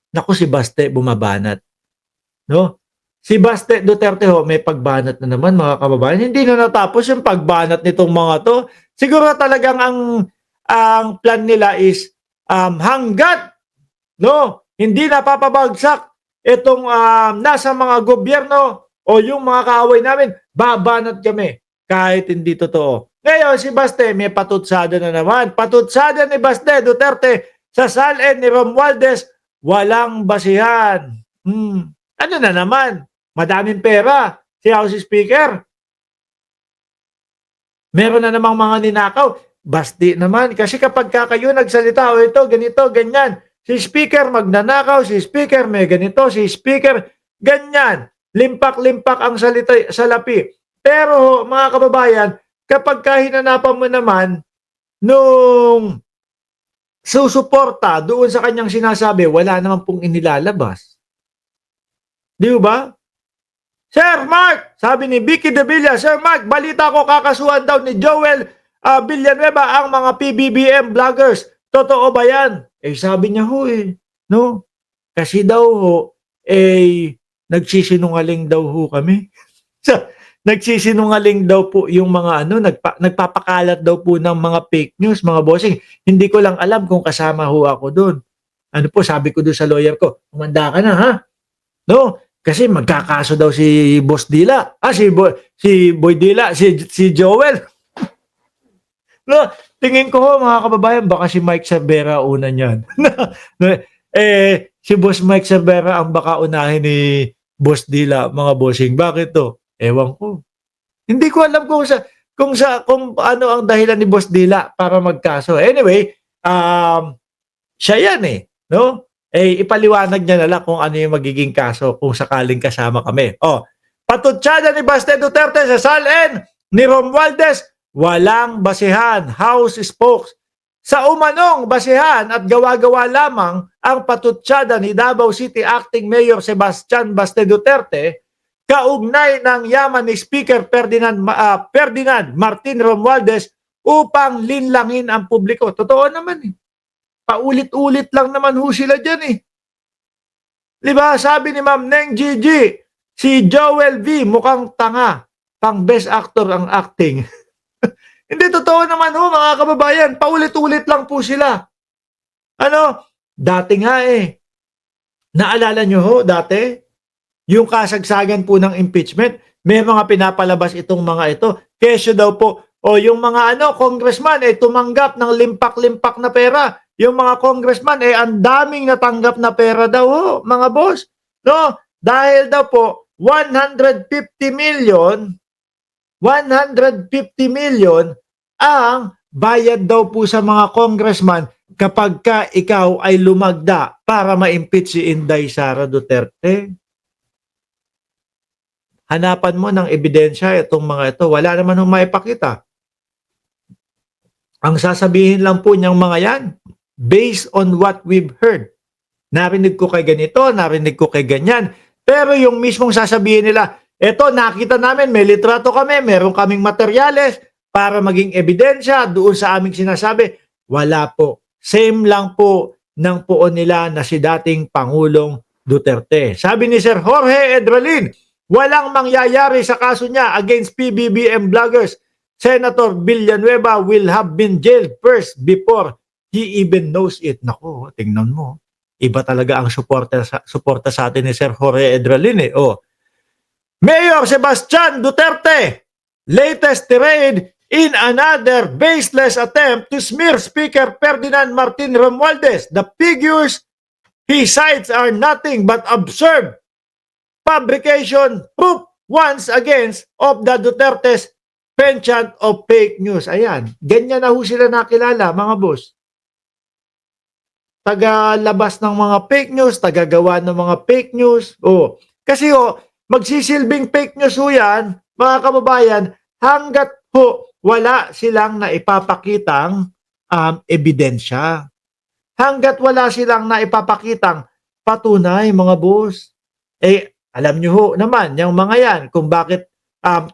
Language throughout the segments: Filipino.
Naku, si Baste bumabanat, no? Si Baste Duterte ho, may pagbanat na naman mga kababayan. Hindi na natapos yung pagbanat nitong mga 'to. Siguro talagang ang plan nila is, hangga't, no, hindi napapabagsak itong, nasa mga gobyerno o yung mga kaaway namin, babanat kami kahit hindi totoo. Ngayon si Baste may patutsada na naman. Patutsada ni Baste Duterte sa salin ni Romualdez, walang basihan. Ano na naman? Madaming pera si House Speaker. Meron na namang mga ninakaw. Basti naman. Kasi kapag kayo nagsalita, o ito, ganito, ganyan. Si Speaker magnanakaw, si Speaker may ganito, si Speaker ganyan. Limpak-limpak ang salita, salapi. Pero mga kababayan, kapag hinanapan mo naman nung susuporta doon sa kanyang sinasabi, wala naman pong inilalabas. Di ba? Sir Mark, sabi ni Vicky De Villa, Sir Mark, balita ko kakasuhan daw ni Joel Villanueva ang mga PBBM vloggers. Totoo ba yan? Eh sabi niya ho no? Kasi daw ho, nagsisinungaling daw ho kami. Nagsisinungaling daw po yung mga nagpapakalat daw po ng mga fake news, mga bossing. Hindi ko lang alam kung kasama ho ako doon. Ano po, sabi ko doon sa lawyer ko, umanda ka na ha? No? Kasi magkakaso daw si Boss Dila. Si Boy Dila, si Joel. No, tingin ko ho mga kababayan, baka si Mike Cervera una niyan. Si Boss Mike Cervera ang baka unahin ni Boss Dila, mga bossing. Bakit to? Ewan ko. Hindi ko alam kung ano ang dahilan ni Boss Dila para magkaso. Anyway, siya yan no? Ipaliwanag niya na lang kung ano yung magiging kaso kung sakaling kasama kami. Patutsada ni Baste Duterte sa salin ni Romualdez, walang basihan. House spokes. Sa umanong basihan at gawa-gawa lamang ang patutsada ni Davao City Acting Mayor Sebastian Baste Duterte kaugnay ng yaman ni Speaker Ferdinand Martin Romualdez upang linlangin ang publiko. Totoo naman paulit-ulit lang naman ho sila dyan Diba? Sabi ni Ma'am Neng Gigi, si Joel V mukhang tanga. Pang best actor ang acting. Hindi totoo naman ho mga kababayan. Paulit-ulit lang po sila. Dati nga naalala nyo ho dati? Yung kasagsagan po ng impeachment, may mga pinapalabas itong mga ito. Kesyo daw po, yung mga congressman tumanggap ng limpak-limpak na pera. Yung mga congressman ang daming natanggap na pera daw mga boss. No? Dahil daw po 150 million ang bayad daw po sa mga congressman kapag ikaw ay lumagda para ma-impeach si Inday Sara Duterte. Hanapan mo ng ebidensya itong mga ito. Wala naman maipakita. Ang sasabihin lang po niyang mga yan, based on what we've heard. Narinig ko kay ganito, narinig ko kay ganyan. Pero yung mismong sasabihin nila, eto nakita namin, may litrato kami, meron kaming materyales para maging ebidensya doon sa aming sinasabi. Wala po. Same lang po ng poon nila na si dating Pangulong Duterte. Sabi ni Sir Jorge Edralin, walang mangyayari sa kaso niya against PBBM vloggers. Senator Villanueva will have been jailed first before he even knows it. Nako, tingnan mo. Iba talaga ang suporta sa atin ni Sir Jorge Edralin Mayor Sebastian Duterte, latest tirade in another baseless attempt to smear Speaker Ferdinand Martin Romualdez. The figures he cites are nothing but absurd fabrication proof once against of the Duterte's penchant of fake news. Ayan, ganyan na ho sila nakilala mga boss. Tagalabas ng mga fake news, tagagawa ng mga fake news. Kasi magsisilbing fake news yan, mga kababayan, hanggat wala silang naipapakitang ebidensya. Hanggat wala silang naipapakitang patunay, mga boss. Alam nyo naman, yung mga yan, kung bakit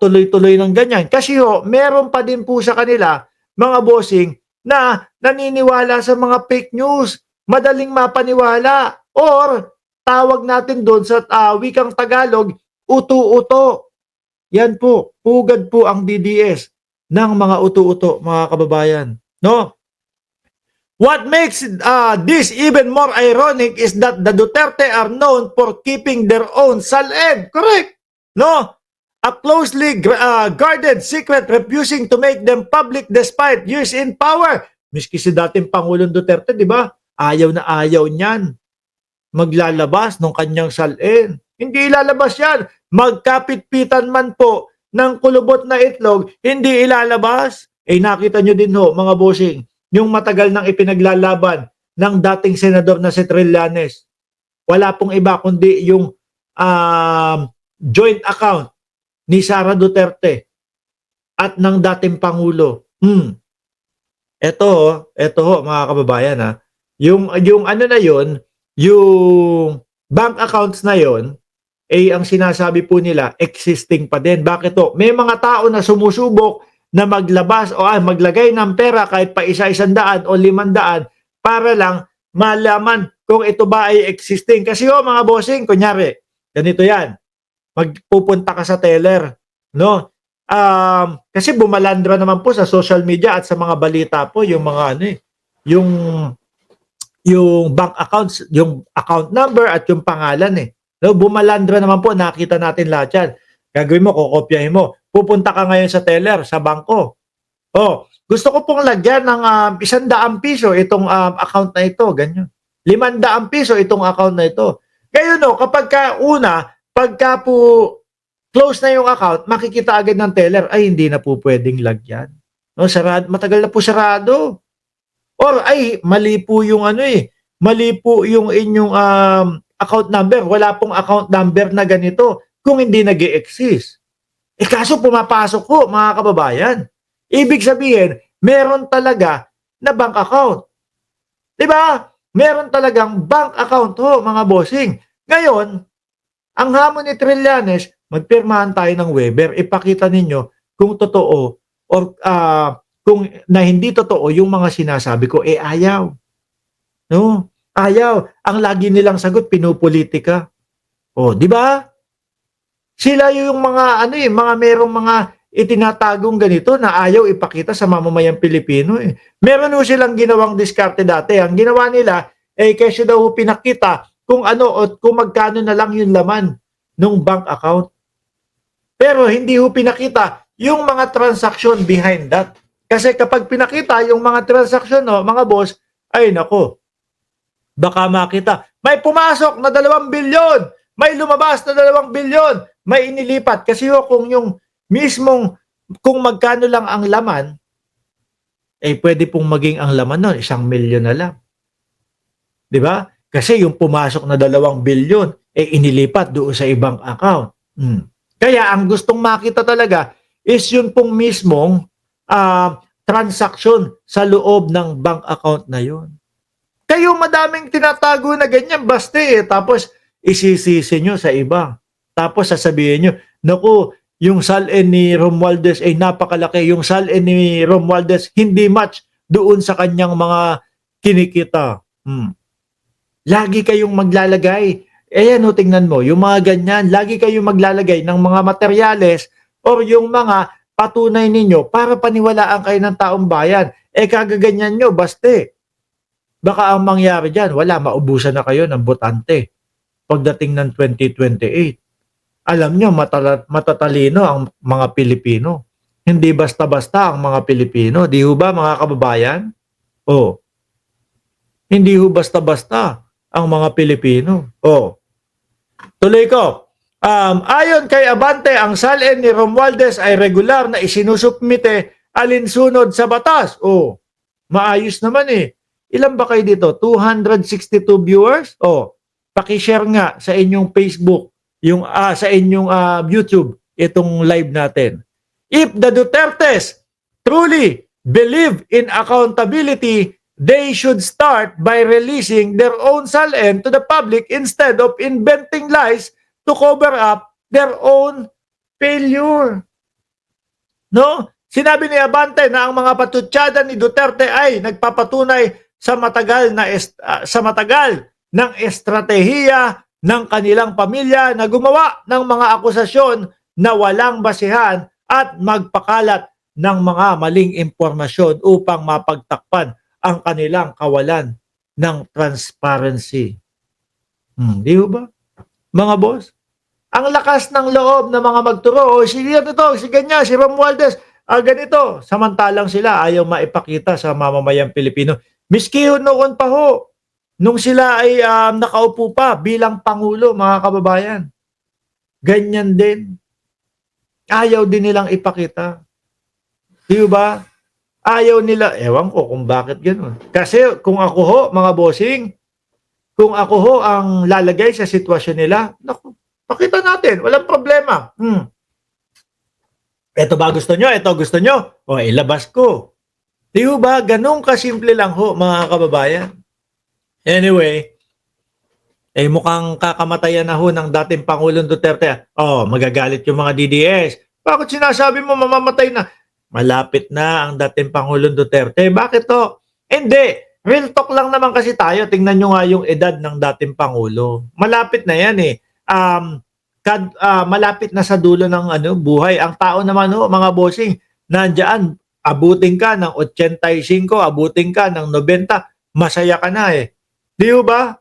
tuloy-tuloy ng ganyan. Kasi meron pa din po sa kanila, mga bossing, na naniniwala sa mga fake news. Madaling mapaniwala. Or tawag natin doon sa wikang Tagalog, utu-uto. Yan po, pugad po ang DDS ng mga utu-uto, mga kababayan. No? What makes this even more ironic is that the Duterte are known for keeping their own saled. Correct. No? A closely guarded secret, refusing to make them public despite years in power. Miski si dating Pangulong Duterte, di ba? Ayaw na ayaw niyan maglalabas ng kanyang salin. Hindi ilalabas yan. Magkapitpitan man po ng kulubot na itlog, hindi ilalabas. Eh nakita nyo din ho, mga bossing, yung matagal nang ipinaglalaban ng dating senador na si Trillanes. Wala pong iba kundi yung joint account ni Sara Duterte at ng dating Pangulo. Ito ho, mga kababayan ha. Yung ano na yon, yung bank accounts na yon, ang sinasabi po nila, existing pa din. Bakit to? May mga tao na sumusubok na maglabas o maglagay ng pera kahit pa isa-100 o 500 para lang malaman kung ito ba ay existing. Kasi mga bossing, kunyari, ganito yan. Magpupunta ka sa teller, no? Kasi bumalandra naman po sa social media at sa mga balita po yung mga yung bank accounts, yung account number at yung pangalan No, bumalandra naman po, nakita natin lahat yan. Gagawin mo, kokopyahin mo. Pupunta ka ngayon sa teller, sa bangko. Gusto ko pong lagyan ng 100 piso itong account na ito, ganyan. 500 piso itong account na ito. Ngayon pagka po close na yung account, makikita agad ng teller, ay hindi na po pwedeng lagyan. No, sarado, matagal na po sarado. Or ay mali po yung mali po yung inyong account number. Wala pong account number na ganito kung hindi nag-e-exist. Kaso pumapasok po, mga kababayan. Ibig sabihin, meron talaga na bank account. 'Di ba? Meron talagang bank account ho, mga bossing. Ngayon, ang hamon ni Trillanes, magpirmahan tayo ng waiver. Ipakita ninyo kung totoo or kung na hindi totoo yung mga sinasabi ko, ayaw. No? Ayaw. Ang lagi nilang sagot, pinupolitika. Di ba? Sila yung mga mga merong mga itinatagong ganito na ayaw ipakita sa mamamayang Pilipino Meron ho silang ginawang diskarte dati. Ang ginawa nila kasi daw pinakita kung ano o kung magkano na lang yung laman ng bank account. Pero hindi ho pinakita yung mga transaction behind that. Kasi kapag pinakita yung mga transaction, mga boss, ay nako, baka makita, may pumasok na 2 bilyon, may lumabas na 2 bilyon, may inilipat. Kasi kung yung mismong, kung magkano lang ang laman, pwede pong maging ang laman nun, 1 milyon na lang. Di ba? Kasi yung pumasok na 2 bilyon, inilipat doon sa ibang account. Kaya ang gustong makita talaga is yun pong mismong transaction sa loob ng bank account na yun. Kayo madaming tinatago na ganyan, basta tapos isisisi nyo sa iba. Tapos sasabihin nyo, naku, yung salin ni Romualdez ay napakalaki. Yung salin ni Romualdez hindi match doon sa kanyang mga kinikita. Lagi kayong maglalagay. Ayan tingnan mo, yung mga ganyan, lagi kayong maglalagay ng mga materyales or yung mga patunay ninyo para paniwalaan kayo ng taong bayan. Kagaganyan nyo, baste. Baka ang mangyari dyan, maubusan na kayo ng botante pagdating ng 2028. Alam nyo, matatalino ang mga Pilipino. Hindi basta-basta ang mga Pilipino. Di ho ba, mga kababayan? Hindi ho basta-basta ang mga Pilipino. Tuloy ko. Ayon kay Abante, ang salin ni Romualdez ay regular na isinusubmite alinsunod sa batas. Maayos naman Ilan ba kayo dito? 262 viewers? Paki-share nga sa inyong Facebook, sa inyong YouTube, itong live natin. If the Dutertes truly believe in accountability, they should start by releasing their own salin to the public instead of inventing lies to cover up their own failure. No? Sinabi ni Abante na ang mga patutsada ni Duterte ay nagpapatunay sa matagal ng estratehiya ng kanilang pamilya na gumawa ng mga akusasyon na walang basihan at magpakalat ng mga maling impormasyon upang mapagtakpan ang kanilang kawalan ng transparency. Di ba? Mga boss, ang lakas ng loob ng mga magturo, si to, si ganyan, si Romualdez, ganito. Samantalang sila ayaw maipakita sa mamamayang Pilipino. Miski noon pa ho, nung sila ay nakaupo pa bilang Pangulo, mga kababayan. Ganyan din. Ayaw din nilang ipakita. Di ba? Ayaw nila, ewan ko kung bakit gano'n. Kasi kung ako ho, mga bossing, kung ako ho ang lalagay sa sitwasyon nila, naku, pakita natin, walang problema. Ito ba gusto nyo? Ito gusto nyo? O ilabas ko. Di ba? Ganun kasimple lang ho, mga kababayan. Anyway, mukhang kakamatayan na ho ng dating Pangulong Duterte. Magagalit yung mga DDS. Bakit sinasabi mo mamamatay na? Malapit na ang dating Pangulong Duterte. Bakit to? Hindi. Real talk lang naman kasi tayo. Tingnan nyo nga yung edad ng dating Pangulo. Malapit na yan eh. Malapit na sa dulo ng buhay. Ang tao naman ho, mga bossing, nandiyan, abutin ka ng 85, abutin ka ng 90, masaya ka na eh. Di ba?